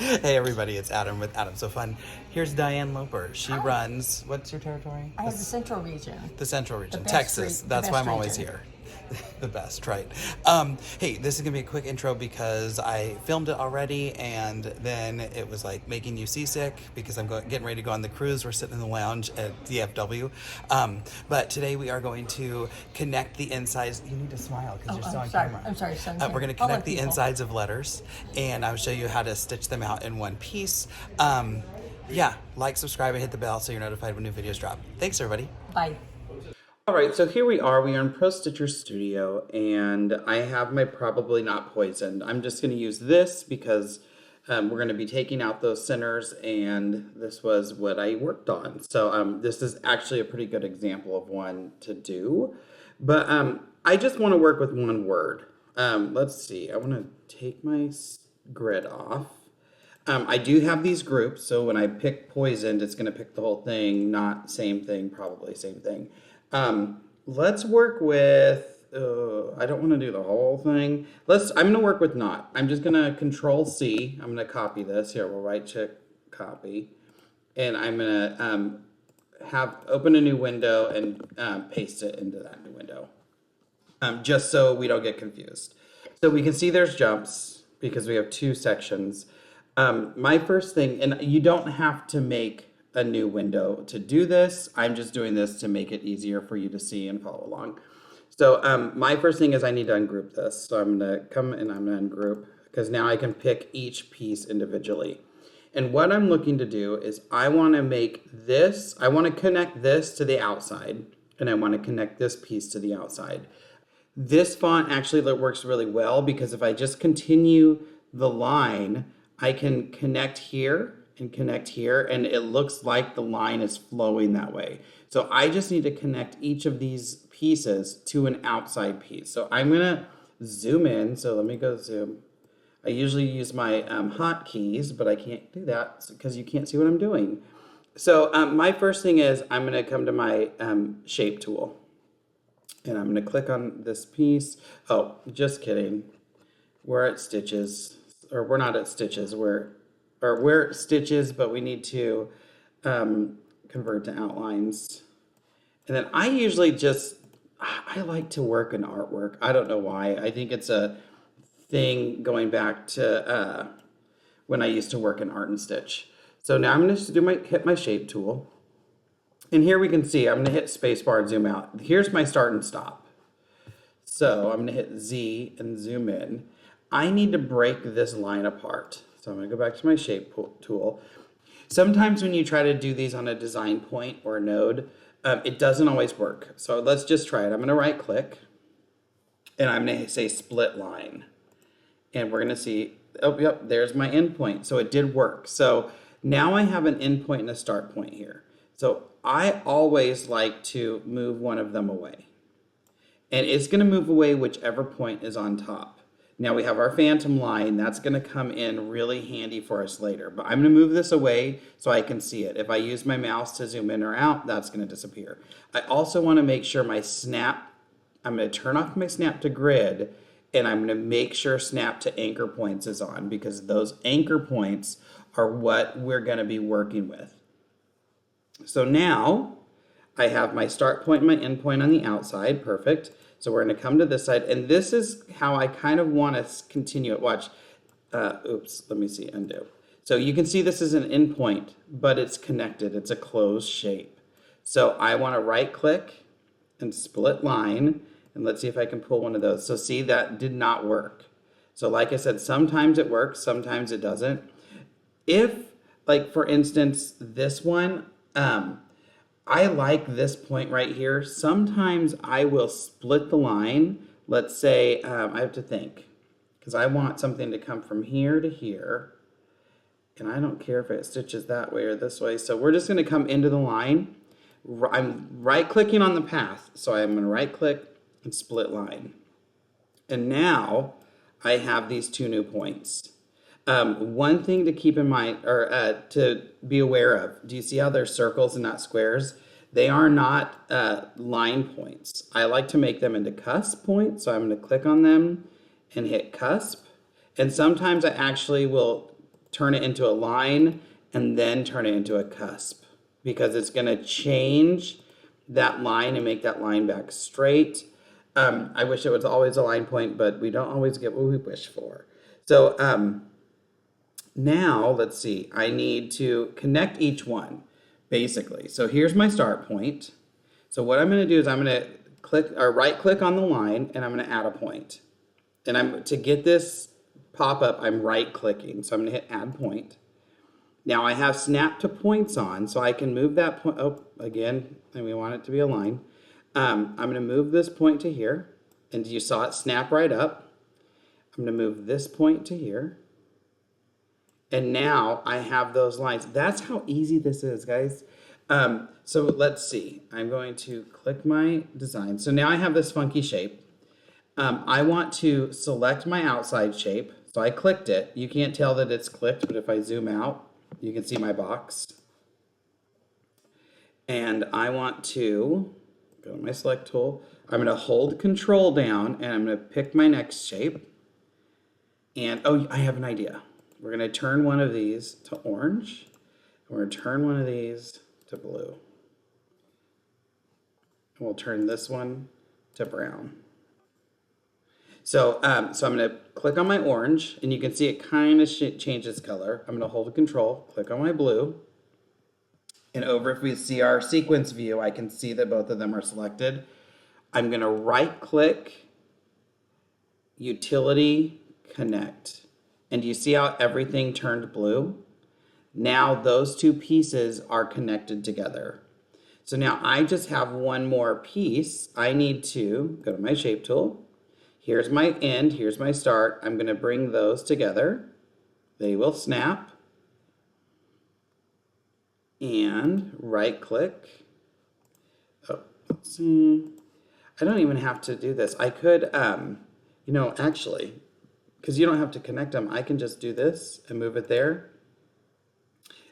Hey everybody, it's Adam with Adam So Fun. Here's Diann Loper. She Hi. runs, what's your territory? I have the central region. The Central Region, best Texas. the That's why best I'm always region. here. The best, right? Hey, this is gonna be a quick intro because I filmed it already, and then it was like making you seasick because getting ready to go on the cruise. We're sitting in the lounge at DFW, but today we are going to connect the insides. You need to smile because you're still on camera. I'm sorry. We're going to connect the insides of letters, and I'll show you how to stitch them out in one piece. Yeah, like, subscribe, and hit the bell so you're notified when new videos drop. Thanks, everybody. Bye. All right, so here we are. We are in Pro Stitcher Studio, and I have my Probably Not Poisoned. I'm just going to use this because we're going to be taking out those centers, and this was what I worked on. So this is actually a pretty good example of one to do. But I just want to work with one word. Let's see. I want to take my grid off. I do have these groups, so when I pick poisoned, it's going to pick the whole thing, not same thing, probably same thing. Let's work with, I don't want to do the whole thing. I'm going to work with not. I'm just going to Control C. I'm going to copy this. Here, we'll right check copy. And I'm going to open a new window and paste it into that new window. Just so we don't get confused. So we can see there's jumps because we have two sections. My first thing, and you don't have to make a new window to do this. I'm just doing this to make it easier for you to see and follow along. So my first thing is I need to ungroup this. So I'm going to come and I'm going to ungroup because now I can pick each piece individually. And what I'm looking to do is I want to connect this to the outside, and I want to connect this piece to the outside. This font actually works really well because if I just continue the line, I can connect here and connect here, and it looks like the line is flowing that way. So I just need to connect each of these pieces to an outside piece. So I'm gonna zoom in. So let me go zoom. I usually use my hotkeys, but I can't do that because you can't see what I'm doing. So my first thing is I'm gonna come to my shape tool, and I'm gonna click on this piece. Oh, just kidding. We're at stitches, or we're not at stitches. We're at stitches, but we need to convert to outlines. And then I usually I like to work in artwork. I don't know why. I think it's a thing going back to when I used to work in art and stitch. So now I'm going to hit my shape tool. And here we can see, I'm going to hit spacebar and zoom out. Here's my start and stop. So I'm going to hit Z and zoom in. I need to break this line apart. So I'm going to go back to my shape tool. Sometimes when you try to do these on a design point or a node, it doesn't always work. So let's just try it. I'm going to right click, and I'm going to say split line. And we're going to see, oh, yep, there's my endpoint. So it did work. So now I have an endpoint and a start point here. So I always like to move one of them away. And it's going to move away whichever point is on top. Now we have our phantom line. That's going to come in really handy for us later. But I'm going to move this away so I can see it. If I use my mouse to zoom in or out, that's going to disappear. I also want to make sure my snap, I'm going to turn off my snap to grid, and I'm going to make sure snap to anchor points is on because those anchor points are what we're going to be working with. So now I have my start point and my end point on the outside. Perfect. So we're going to come to this side, and this is how I kind of want to continue it. Watch. Oops, let me see, undo. So you can see this is an endpoint, but it's connected. It's a closed shape. So I want to right click and split line, and let's see if I can pull one of those. So see, that did not work. So like I said, sometimes it works, sometimes it doesn't. If, like for instance, this one, I like this point right here. Sometimes I will split the line. Let's say, I have to think, because I want something to come from here to here. And I don't care if it stitches that way or this way. So we're just going to come into the line. I'm right clicking on the path. So I'm going to right click and split line. And now I have these two new points. One thing to keep in mind, or to be aware of, do you see how they're circles and not squares? They are not line points. I like to make them into cusp points, so I'm going to click on them and hit cusp. And sometimes I actually will turn it into a line and then turn it into a cusp, because it's going to change that line and make that line back straight. I wish it was always a line point, but we don't always get what we wish for. So now let's see, I need to connect each one basically. So here's my start point. So what I'm going to do is I'm going to click or right click on the line and I'm going to add a point. And to get this pop up, I'm right clicking. So I'm going to hit add point. Now I have snap to points on, so I can move that point. Oh, again, and we want it to be a line. I'm going to move this point to here, and you saw it snap right up. I'm going to move this point to here, and now I have those lines. That's how easy this is, guys. So let's see. I'm going to click my design. So now I have this funky shape. I want to select my outside shape. So I clicked it. You can't tell that it's clicked, but if I zoom out, you can see my box. And I want to go to my select tool. I'm going to hold control down and I'm going to pick my next shape. And oh, I have an idea. We're going to turn one of these to orange. We're going to turn one of these to blue. And we'll turn this one to brown. So, I'm going to click on my orange, and you can see it kind of changes color. I'm going to hold control, click on my blue, and over if we see our sequence view, I can see that both of them are selected. I'm going to right click, utility, connect. And do you see how everything turned blue? Now those two pieces are connected together. So now I just have one more piece. I need to go to my shape tool. Here's my end, here's my start. I'm going to bring those together. They will snap. And right click. Oh, let's see. I don't even have to do this. I could, actually, because you don't have to connect them, I can just do this and move it there.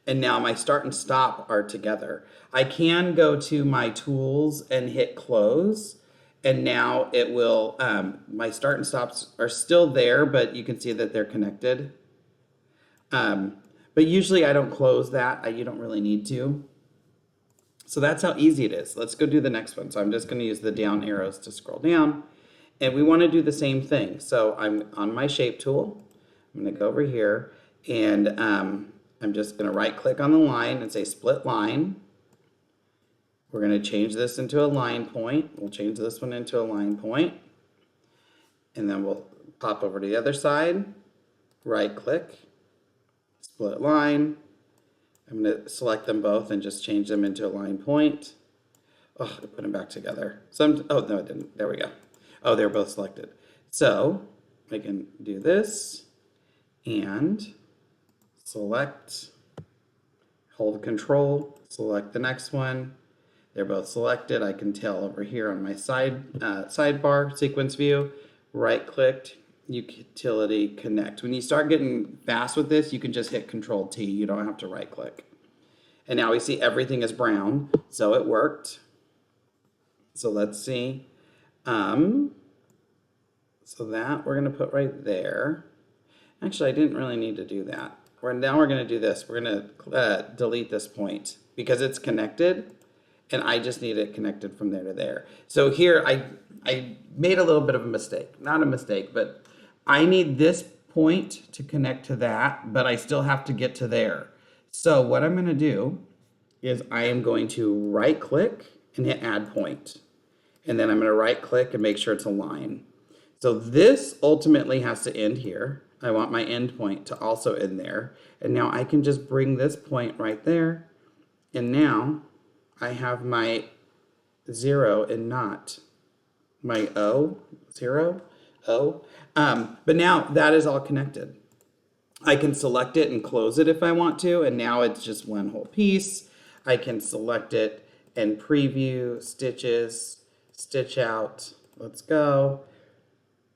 And now my start and stop are together. I can go to my tools and hit close. And now it will, my start and stops are still there, but you can see that they're connected. But usually I don't close that. You don't really need to. So that's how easy it is. Let's go do the next one. So I'm just going to use the down arrows to scroll down. And we want to do the same thing. So I'm on my shape tool. I'm going to go over here. And I'm just going to right click on the line and say split line. We're going to change this into a line point. We'll change this one into a line point. And then we'll pop over to the other side, right click, split line. I'm going to select them both and just change them into a line point. Oh, I put them back together. Oh, no, it didn't. There we go. Oh, they're both selected. So I can do this and select, hold control, select the next one. They're both selected. I can tell over here on my sidebar sequence view, right clicked, utility connect. When you start getting fast with this, you can just hit Control T. You don't have to right click. And now we see everything is brown, so it worked. So let's see. So that we're going to put right there. Actually, I didn't really need to do that. Now we're going to do this. We're going to delete this point because it's connected. And I just need it connected from there to there. So here I made a little bit of a mistake. Not a mistake, but I need this point to connect to that, but I still have to get to there. So what I'm going to do is I am going to right click and hit add point. And then I'm going to right click and make sure it's a line. So this ultimately has to end here. I want my end point to also end there. And now I can just bring this point right there. And now I have my 0 and not my O, 0, O. But now that is all connected. I can select it and close it if I want to, and now it's just one whole piece. I can select it and preview, stitches, stitch out. Let's go.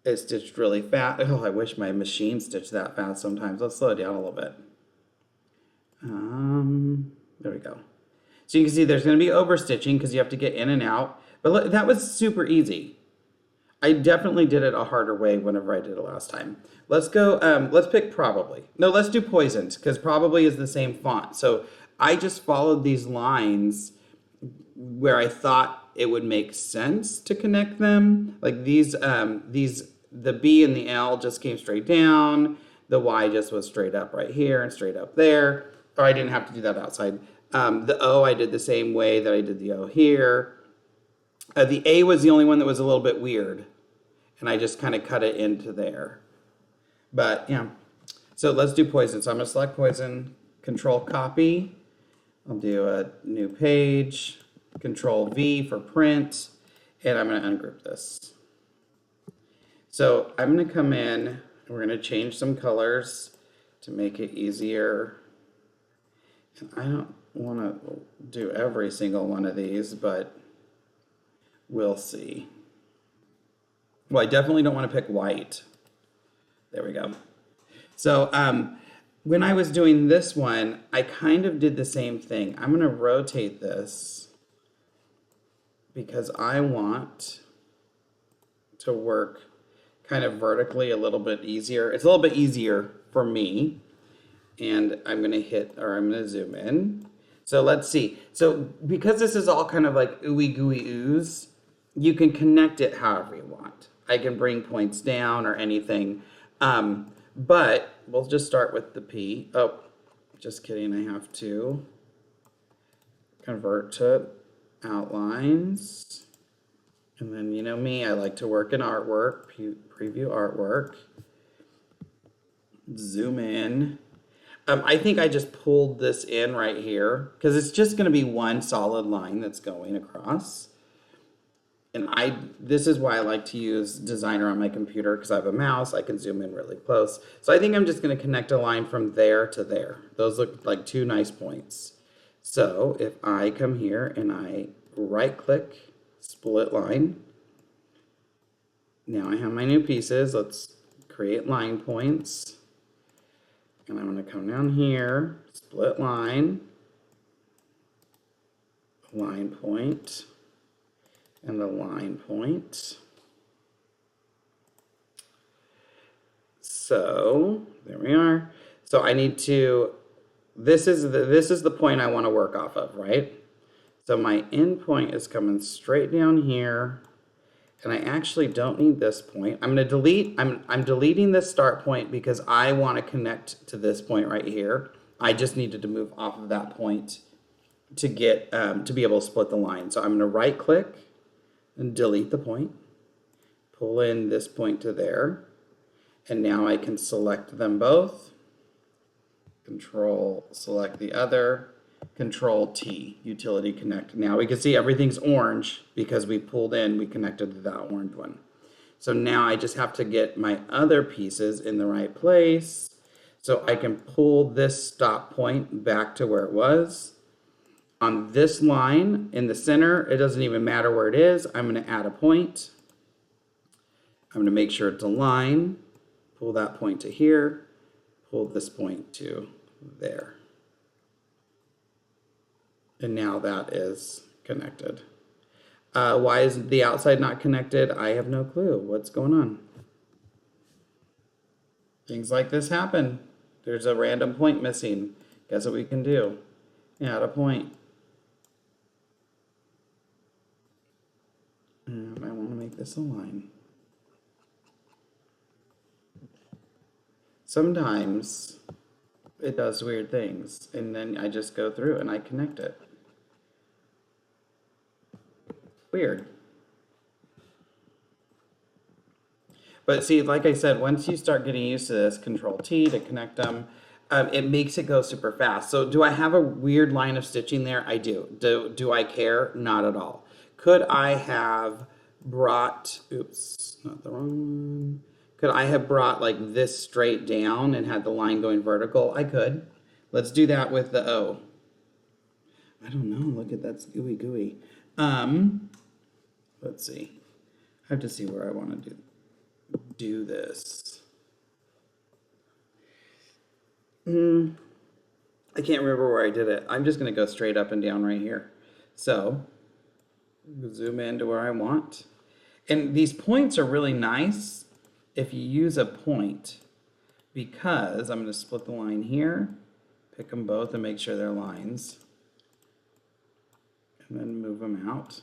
It stitched really fast. Oh, I wish my machine stitched that fast sometimes. Let's slow it down a little bit. There we go. So you can see there's going to be overstitching because you have to get in and out. But look, that was super easy. I definitely did it a harder way whenever I did it last time. Let's go, let's pick probably. No, let's do poisoned because probably is the same font. So I just followed these lines where I thought it would make sense to connect them. Like the B and the L just came straight down. The Y just was straight up right here and straight up there. Or I didn't have to do that outside. The O I did the same way that I did the O here. The A was the only one that was a little bit weird, and I just kind of cut it into there. But yeah, so let's do poison. So I'm gonna select poison, control copy. I'll do a new page, control V for print, and I'm gonna ungroup this. So I'm gonna come in, and we're gonna change some colors to make it easier. And I don't wanna do every single one of these, but we'll see. Well, I definitely don't want to pick white. There we go. So when I was doing this one, I kind of did the same thing. I'm going to rotate this because I want to work kind of vertically a little bit easier. It's a little bit easier for me. And I'm going to zoom in. So let's see. So because this is all kind of like ooey gooey ooze, you can connect it however you want. I can bring points down or anything. But we'll just start with the P. Oh, just kidding. I have to convert to outlines. And then, you know me, I like to work in artwork, preview artwork. Zoom in. I think I just pulled this in right here because it's just going to be one solid line that's going across. And this is why I like to use Designer on my computer because I have a mouse. I can zoom in really close. So I think I'm just going to connect a line from there to there. Those look like two nice points. So if I come here and I right click, split line. Now I have my new pieces. Let's create line points. And I'm going to come down here, split line, line point, and a line point. So there we are. So I need to, this is the point I want to work off of, right? So my end point is coming straight down here. And I actually don't need this point. I'm going to delete, I'm deleting this start point because I want to connect to this point right here. I just needed to move off of that point to get, to be able to split the line. So I'm going to right click and delete the point, pull in this point to there. And now I can select them both. Control, select the other. Control T, utility connect. Now we can see everything's orange because we pulled in, we connected to that orange one. So now I just have to get my other pieces in the right place. So I can pull this stop point back to where it was. On this line in the center, it doesn't even matter where it is. I'm going to add a point. I'm going to make sure it's a line. Pull that point to here. Pull this point to there. And now that is connected. Why is the outside not connected? I have no clue. What's going on? Things like this happen. There's a random point missing. Guess what we can do? Add a point. And I want to make this a line. Sometimes it does weird things, and then I just go through and I connect it. Weird. But see, like I said, once you start getting used to this, Control T to connect them, it makes it go super fast. So do I have a weird line of stitching there? I do. Do I care? Not at all. Could I have brought, oops, not the wrong one. Could I have brought like this straight down and had the line going vertical? I could. Let's do that with the O. I don't know. Look at that gooey gooey. Let's see. I have to see where I want to do this. I can't remember where I did it. I'm just going to go straight up and down right here. So zoom in to where I want. And these points are really nice if you use a point, because I'm going to split the line here, pick them both and make sure they're lines, and then move them out.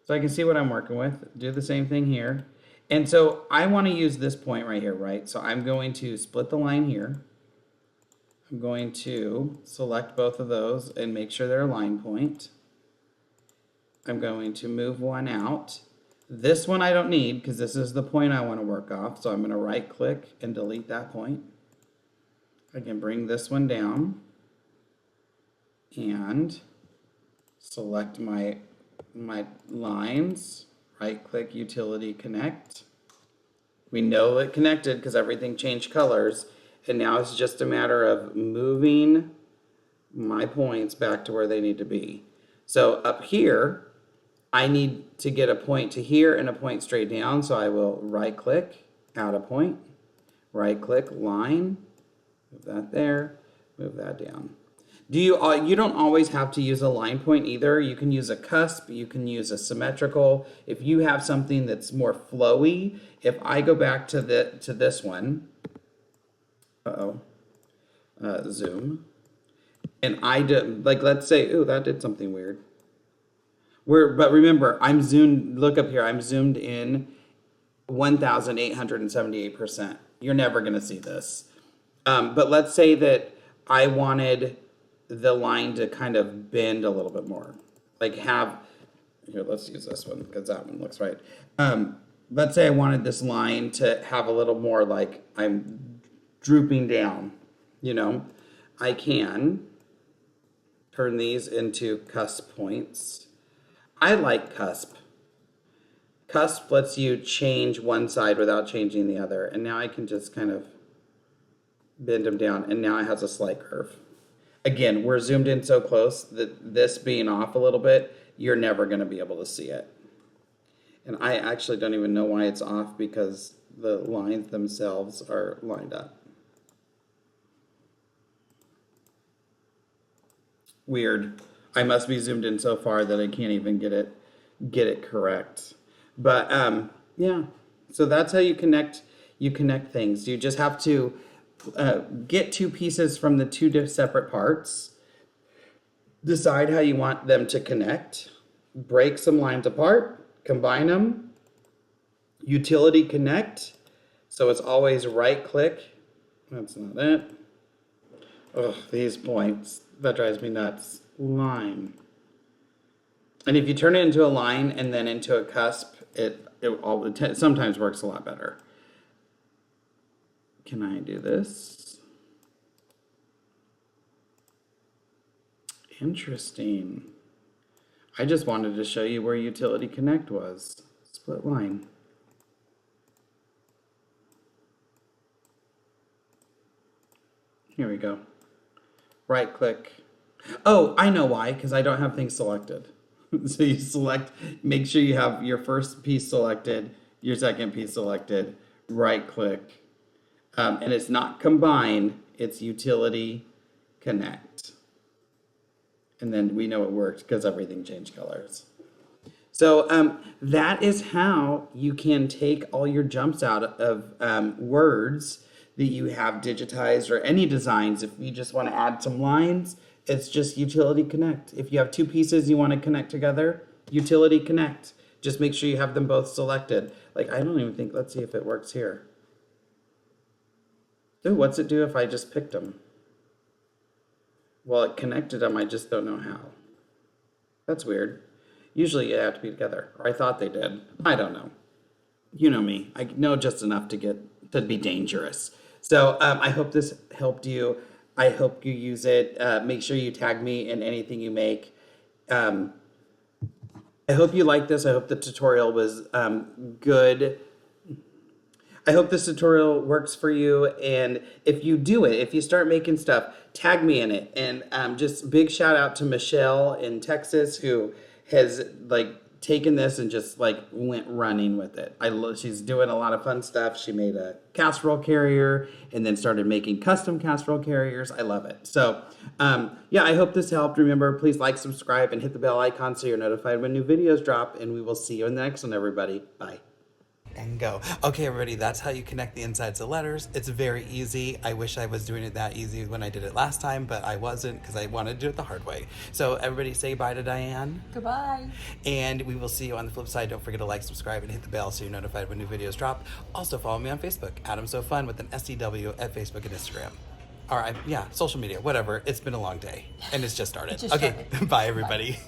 So I can see what I'm working with. Do the same thing here. And so I want to use this point right here, right? So I'm going to split the line here. I'm going to select both of those and make sure they're a line point. I'm going to move one out. This one I don't need because this is the point I want to work off. So I'm going to right click and delete that point. I can bring this one down and select my lines, right click, utility connect. We know it connected because everything changed colors, and now it's just a matter of moving my points back to where they need to be. So up here, I need to get a point to here and a point straight down, so I will right click, add a point, right click, line, move that there, move that down. You don't always have to use a line point either. You can use a cusp, you can use a symmetrical. If you have something that's more flowy, if I go back to this one, zoom, and I did, like, let's say, ooh, that did something weird. But remember, I'm zoomed, look up here, I'm zoomed in 1,878%. You're never gonna see this. But let's say that I wanted the line to kind of bend a little bit more. Like here, let's use this one because that one looks right. Let's say I wanted this line to have a little more like I'm drooping down, I can turn these into cusp points. I like cusp. Cusp lets you change one side without changing the other. And now I can just kind of bend them down, and now it has a slight curve. Again, we're zoomed in so close that this being off a little bit, you're never going to be able to see it. And I actually don't even know why it's off because the lines themselves are lined up. Weird. I must be zoomed in so far that I can't even get it correct. But yeah, so that's how you connect things. You just have to get two pieces from the two separate parts, decide how you want them to connect, break some lines apart, combine them, utility connect. So it's always right click. That's not it. Oh, these points, that drives me nuts. Line. And if you turn it into a line and then into a cusp, it sometimes works a lot better. Can I do this? Interesting. I just wanted to show you where utility connect was. Split line. Here we go. Right click. Oh, I know why, because I don't have things selected. So you select, make sure you have your first piece selected, your second piece selected, right click. And it's not combine, it's utility connect. And then we know it worked because everything changed colors. So that is how you can take all your jumps out of words that you have digitized or any designs. If you just want to add some lines, it's just utility connect. If you have two pieces you want to connect together, utility connect. Just make sure you have them both selected. Like, I don't even think, let's see if it works here. Ooh, what's it do if I just picked them? Well, it connected them, I just don't know how. That's weird. Usually you have to be together, or I thought they did. I don't know. You know me. I know just enough to be dangerous. So I hope this helped you. I hope you use it. Make sure you tag me in anything you make. I hope you liked this. I hope the tutorial was good. I hope this tutorial works for you. And if you do it, if you start making stuff, tag me in it. And just big shout out to Michelle in Texas, who has taken this and just like went running with it. She's doing a lot of fun stuff. She made a casserole carrier and then started making custom casserole carriers. I love it. So yeah, I hope this helped. Remember, please like, subscribe, and hit the bell icon so you're notified when new videos drop. And we will see you in the next one, everybody. Bye. And go. Okay, everybody, that's how you connect the insides of letters. It's very easy. I wish I was doing it that easy when I did it last time, but I wasn't because I wanted to do it the hard way. So everybody say bye to Diann. Goodbye. And we will see you on the flip side. Don't forget to like, subscribe, and hit the bell so you're notified when new videos drop. Also follow me on Facebook, Adam So Fun with an SCW at Facebook and Instagram. All right, yeah, social media, whatever. It's been a long day, and it's just started. It just okay, started. bye, everybody. Bye.